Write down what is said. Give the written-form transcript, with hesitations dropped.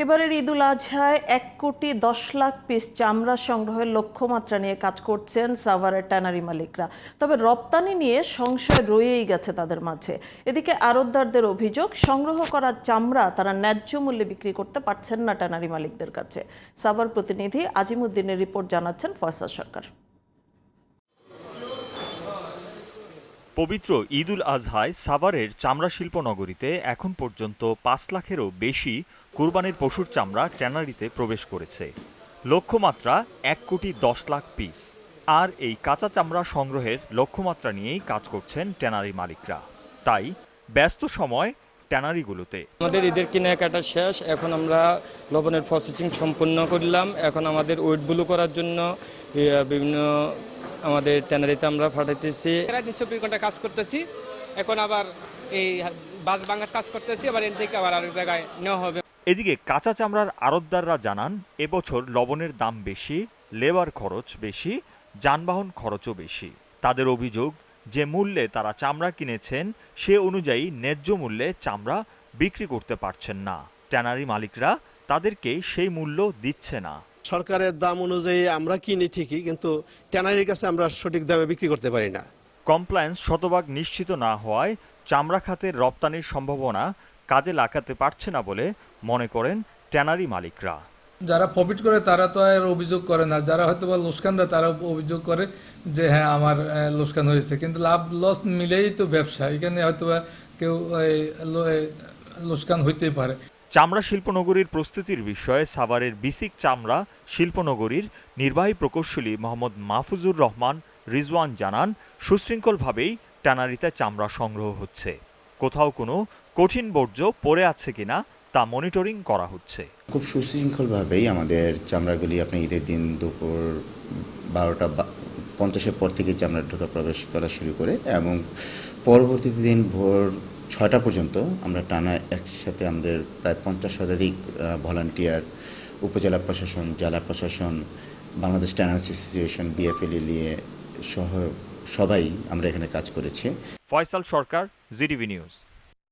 এবারের ঈদুল আজহায় 1,10,00,000 পিস চামড়া সংগ্রহের লক্ষ্যমাত্রা নিয়ে কাজ করছেন সাভারের ট্যানারি মালিকরা। তবে রপ্তানি নিয়ে সংশয় রয়েই গেছে তাদের মাঝে। এদিকে আড়তদারদের অভিযোগ, সংগ্রহ করা চামড়া তারা ন্যায্য মূল্যে বিক্রি করতে পারছেন না ট্যানারি মালিকদের কাছে। সাভার প্রতিনিধি আজিমুদ্দিনের রিপোর্ট জানাচ্ছেন ফয়সাল সরকার। পবিত্র ঈদুল আজহায় সাভারের চামড়া শিল্প নগরীতে এখন পর্যন্ত 5 লাখেরও বেশি কুরবানির পশুর চামড়া ট্যানারিতে প্রবেশ করেছে। লক্ষ্যমাত্রা 1,10,00,000 পিস। আর এই কাঁচা চামড়া সংগ্রহের লক্ষ্যমাত্রা নিয়েই কাজ করছেন ট্যানারি মালিকরা। তাই ব্যস্ত সময় ট্যানারিগুলোতে। আমাদের ঈদের কেনাকাটা শেষ, এখন আমরা লবণের প্রসেসিং সম্পূর্ণ করলাম। এখন আমাদের ওয়েট ব্লু করার জন্য বিভিন্ন আমাদের ট্যানারিতে আমরা পাঠাইতেছি। 24 ঘন্টা কাজ করতেছি, এখন আবার এই বাস বাংলাদেশ কাজ করতেছি, আবার এর থেকে আবার আরেক জায়গায় নেওয়া হবে। এদিকে কাঁচা চামড়ার আড়তদাররা জানান, এবছর লবণের দাম বেশি, লেবার খরচ বেশি, যানবাহন খরচও বেশি। তাদের অভিযোগ, যে মূল্যে তারা চামড়া কিনেছেন সে অনুযায়ী ন্যায্য মূল্যে চামড়া বিক্রি করতে পারছেন না। ট্যানারি মালিকরা তাদেরকে সেই মূল্য দিচ্ছে না। সরকারের দাম অনুযায়ী আমরা কিনি ঠিকই, কিন্তু ট্যানারির কাছে আমরা সঠিক দামে বিক্রি করতে পারি না। কমপ্লায়েন্স শতভাগ নিশ্চিত না হওয়ায় চামড়া খাতের রপ্তানির সম্ভাবনা কাজে লাগাতে পারছে না বলে মনে করেন ট্যানারি মালিকরা। যারা প্রফিট করে তারা তো আর অভিযোগ করে না, যারা হয়তো বা লোকসান দেয় তারা অভিযোগ করে যে হ্যাঁ আমার লোকসান হয়েছে, কিন্তু লাভ লস মিলেই তো ব্যবসা, এখানে হয়তো বা কেউ লোকসান হইতেই পারে। চামড়া শিল্পনগরীর প্রস্তুতির বিষয়ে সাভারের বিসিক চামড়া শিল্পনগরীর নির্বাহী প্রকৌশলী মোহাম্মদ মাহফুজুর রহমান রিজওয়ান জানান, সুশৃঙ্খলভাবেই ট্যানারিতে চামড়া সংগ্রহ হচ্ছে। কোথাও কোনো কঠিন বর্জ্য পড়ে আছে কিনা তা মনিটরিং করা হচ্ছে। খুব সুশৃঙ্খলভাবেই আমাদের চামড়াগুলি আপনি ঈদের দিন দুপুর 12:50 পর থেকে চামড়া ঢোকা প্রবেশ করা শুরু করে এবং পরবর্তী দিন ভোর 6টা পর্যন্ত আমরা টানা একসাথে আমাদের প্রায় 50 শতাধিক ভলান্টিয়ার, উপজেলা প্রশাসন, জেলা প্রশাসন, বাংলাদেশ ট্যানারি অ্যাসোসিয়েশন, বিএফএলএ সহ সবাই আমরা এখানে কাজ করেছি। ফয়সাল সরকার, জিটিভি নিউজ।